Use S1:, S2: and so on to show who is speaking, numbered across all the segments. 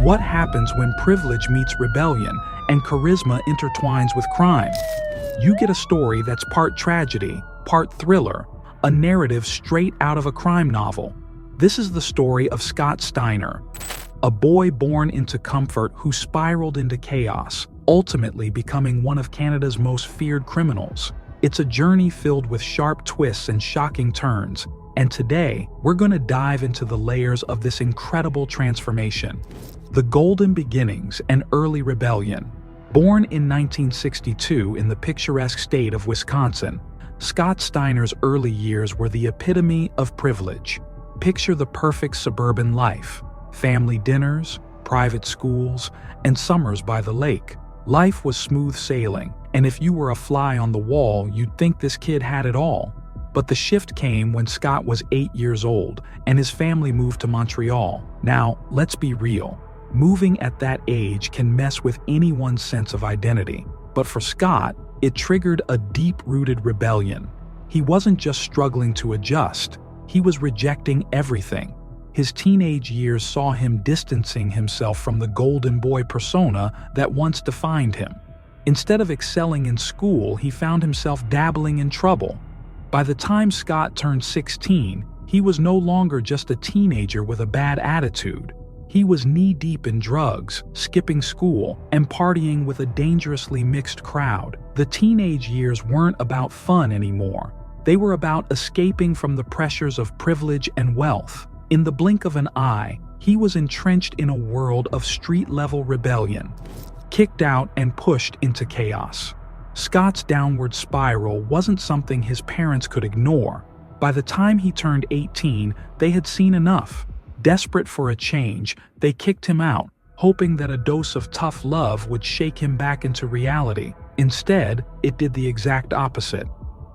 S1: What happens when privilege meets rebellion and charisma intertwines with crime? You get a story that's part tragedy, part thriller, a narrative straight out of a crime novel. This is the story of Scott Steiner, a boy born into comfort who spiraled into chaos, ultimately becoming one of Canada's most feared criminals. It's a journey filled with sharp twists and shocking turns, and today we're going to dive into the layers of this incredible transformation. The golden beginnings and early rebellion. Born in 1962 in the picturesque state of Wisconsin, Scott Steiner's early years were the epitome of privilege. Picture the perfect suburban life: family dinners, private schools, and summers by the lake. Life was smooth sailing, and if you were a fly on the wall, you'd think this kid had it all. But the shift came when Scott was 8 years old and his family moved to Montreal. Now, let's be real. Moving at that age can mess with anyone's sense of identity. But for Scott, it triggered a deep-rooted rebellion. He wasn't just struggling to adjust, he was rejecting everything. His teenage years saw him distancing himself from the golden boy persona that once defined him. Instead of excelling in school, he found himself dabbling in trouble. By the time Scott turned 16, he was no longer just a teenager with a bad attitude. He was knee-deep in drugs, skipping school, and partying with a dangerously mixed crowd. The teenage years weren't about fun anymore. They were about escaping from the pressures of privilege and wealth. In the blink of an eye, he was entrenched in a world of street-level rebellion, kicked out and pushed into chaos. Scott's downward spiral wasn't something his parents could ignore. By the time he turned 18, they had seen enough. Desperate for a change, they kicked him out, hoping that a dose of tough love would shake him back into reality. Instead, it did the exact opposite.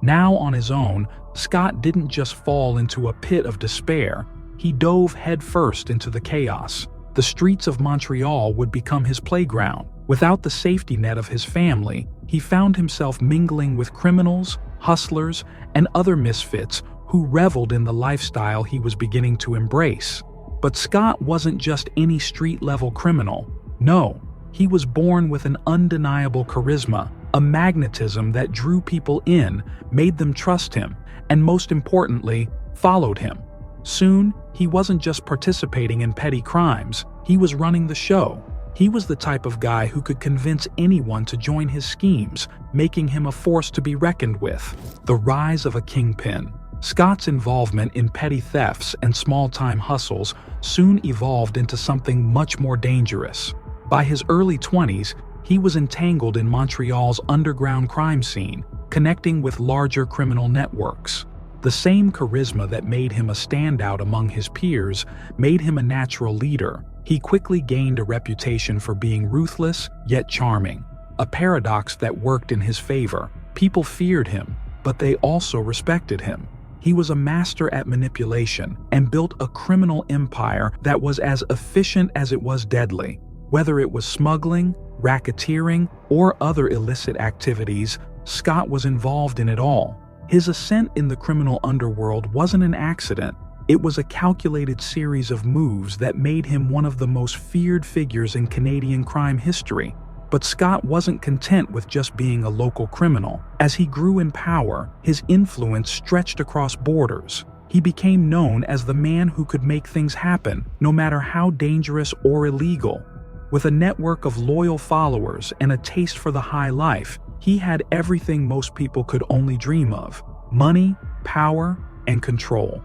S1: Now on his own, Scott didn't just fall into a pit of despair. He dove headfirst into the chaos. The streets of Montreal would become his playground. Without the safety net of his family, he found himself mingling with criminals, hustlers, and other misfits who reveled in the lifestyle he was beginning to embrace. But Scott wasn't just any street-level criminal. No, he was born with an undeniable charisma, a magnetism that drew people in, made them trust him, and most importantly, followed him. Soon, he wasn't just participating in petty crimes, he was running the show. He was the type of guy who could convince anyone to join his schemes, making him a force to be reckoned with. The rise of a kingpin. Scott's involvement in petty thefts and small-time hustles soon evolved into something much more dangerous. By his early 20s, he was entangled in Montreal's underground crime scene, connecting with larger criminal networks. The same charisma that made him a standout among his peers made him a natural leader. He quickly gained a reputation for being ruthless yet charming, a paradox that worked in his favor. People feared him, but they also respected him. He was a master at manipulation and built a criminal empire that was as efficient as it was deadly. Whether it was smuggling, racketeering, or other illicit activities, Scott was involved in it all. His ascent in the criminal underworld wasn't an accident. It was a calculated series of moves that made him one of the most feared figures in Canadian crime history. But Scott wasn't content with just being a local criminal. As he grew in power, his influence stretched across borders. He became known as the man who could make things happen, no matter how dangerous or illegal. With a network of loyal followers and a taste for the high life, he had everything most people could only dream of: money, power, and control.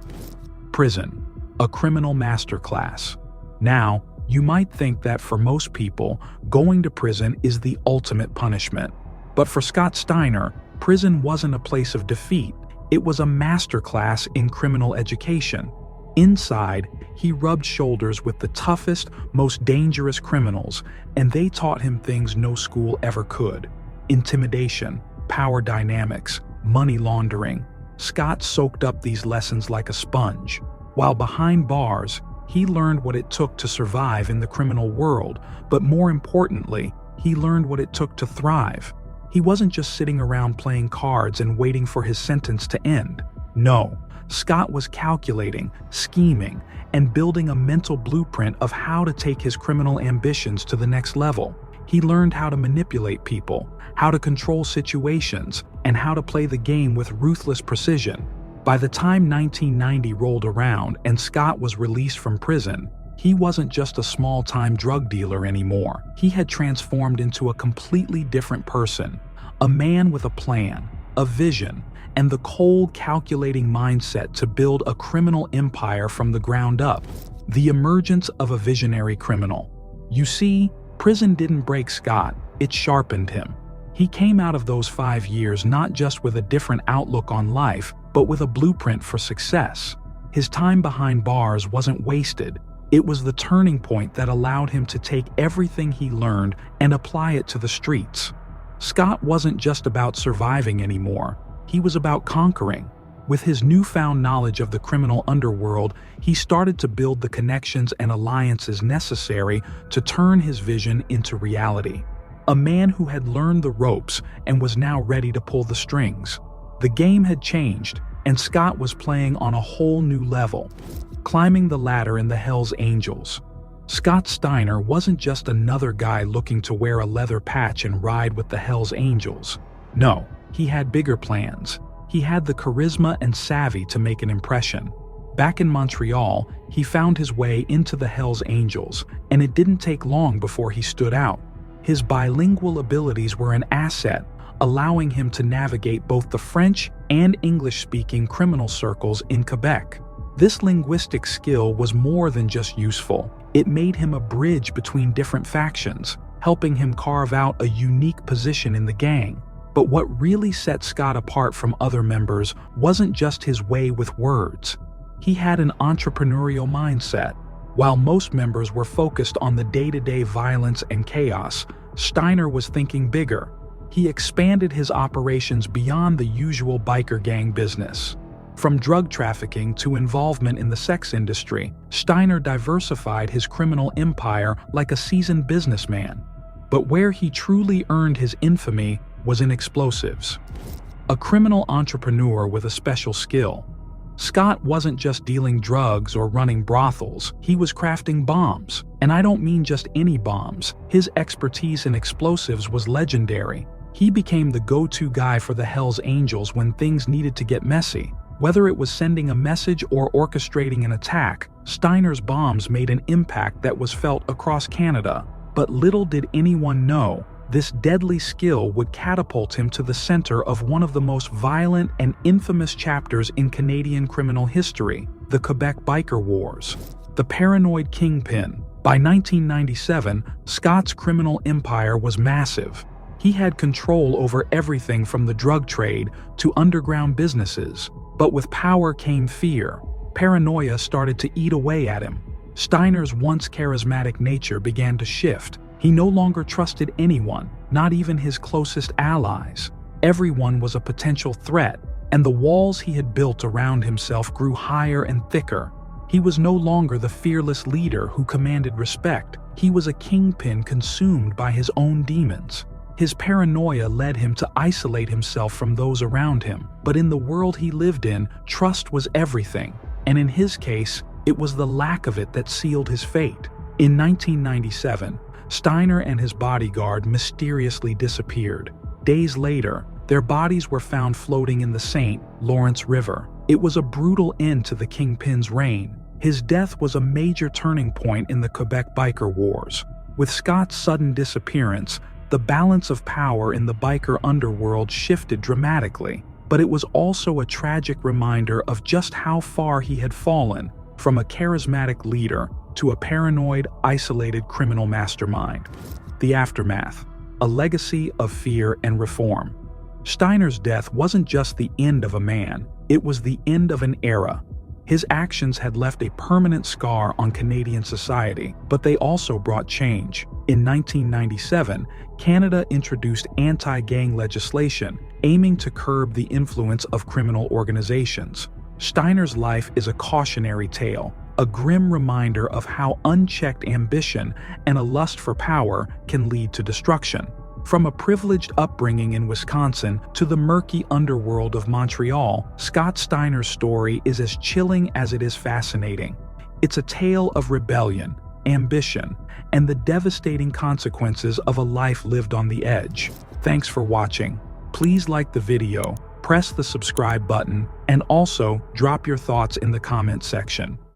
S1: Prison, a criminal masterclass. Now, you might think that for most people, going to prison is the ultimate punishment. But for Scott Steiner, prison wasn't a place of defeat. It was a masterclass in criminal education. Inside, he rubbed shoulders with the toughest, most dangerous criminals, and they taught him things no school ever could: intimidation, power dynamics, money laundering. Scott soaked up these lessons like a sponge. While behind bars, he learned what it took to survive in the criminal world, but more importantly, he learned what it took to thrive. He wasn't just sitting around playing cards and waiting for his sentence to end. No, Scott was calculating, scheming, and building a mental blueprint of how to take his criminal ambitions to the next level. He learned how to manipulate people, how to control situations, and how to play the game with ruthless precision. By the time 1990 rolled around and Scott was released from prison, he wasn't just a small-time drug dealer anymore. He had transformed into a completely different person, a man with a plan, a vision, and the cold, calculating mindset to build a criminal empire from the ground up. The emergence of a visionary criminal. You see, prison didn't break Scott, it sharpened him. He came out of those 5 years not just with a different outlook on life, but with a blueprint for success. His time behind bars wasn't wasted. It was the turning point that allowed him to take everything he learned and apply it to the streets. Scott wasn't just about surviving anymore. He was about conquering. With his newfound knowledge of the criminal underworld, he started to build the connections and alliances necessary to turn his vision into reality. A man who had learned the ropes and was now ready to pull the strings. The game had changed, and Scott was playing on a whole new level, climbing the ladder in the Hells Angels. Scott Steiner wasn't just another guy looking to wear a leather patch and ride with the Hells Angels. No, he had bigger plans. He had the charisma and savvy to make an impression. Back in Montreal, he found his way into the Hells Angels, and it didn't take long before he stood out. His bilingual abilities were an asset, allowing him to navigate both the French and English-speaking criminal circles in Quebec. This linguistic skill was more than just useful. It made him a bridge between different factions, helping him carve out a unique position in the gang. But what really set Scott apart from other members wasn't just his way with words. He had an entrepreneurial mindset. While most members were focused on the day-to-day violence and chaos, Steiner was thinking bigger. He expanded his operations beyond the usual biker gang business. From drug trafficking to involvement in the sex industry, Steiner diversified his criminal empire like a seasoned businessman. But where he truly earned his infamy was in explosives. A criminal entrepreneur with a special skill. Scott wasn't just dealing drugs or running brothels, he was crafting bombs. And I don't mean just any bombs. His expertise in explosives was legendary. He became the go-to guy for the Hells Angels when things needed to get messy. Whether it was sending a message or orchestrating an attack, Steiner's bombs made an impact that was felt across Canada. But little did anyone know, this deadly skill would catapult him to the center of one of the most violent and infamous chapters in Canadian criminal history, the Quebec Biker Wars. The paranoid kingpin. By 1997, Scott's criminal empire was massive. He had control over everything from the drug trade to underground businesses. But with power came fear. Paranoia started to eat away at him. Steiner's once charismatic nature began to shift. He no longer trusted anyone, not even his closest allies. Everyone was a potential threat, and the walls he had built around himself grew higher and thicker. He was no longer the fearless leader who commanded respect. He was a kingpin consumed by his own demons. His paranoia led him to isolate himself from those around him, but in the world he lived in, trust was everything, and in his case, it was the lack of it that sealed his fate. In 1997, Steiner and his bodyguard mysteriously disappeared. Days later, their bodies were found floating in the St. Lawrence River. It was a brutal end to the Kingpin's reign. His death was a major turning point in the Quebec Biker Wars. With Scott's sudden disappearance, the balance of power in the biker underworld shifted dramatically, but it was also a tragic reminder of just how far he had fallen, from a charismatic leader to a paranoid, isolated criminal mastermind. The aftermath, a legacy of fear and reform. Steiner's death wasn't just the end of a man, it was the end of an era. His actions had left a permanent scar on Canadian society, but they also brought change. In 1997, Canada introduced anti-gang legislation, aiming to curb the influence of criminal organizations. Steiner's life is a cautionary tale, a grim reminder of how unchecked ambition and a lust for power can lead to destruction. From a privileged upbringing in Wisconsin to the murky underworld of Montreal, Scott Steiner's story is as chilling as it is fascinating. It's a tale of rebellion, ambition, and the devastating consequences of a life lived on the edge. Thanks for watching. Please like the video, press the subscribe button, and also drop your thoughts in the comment section.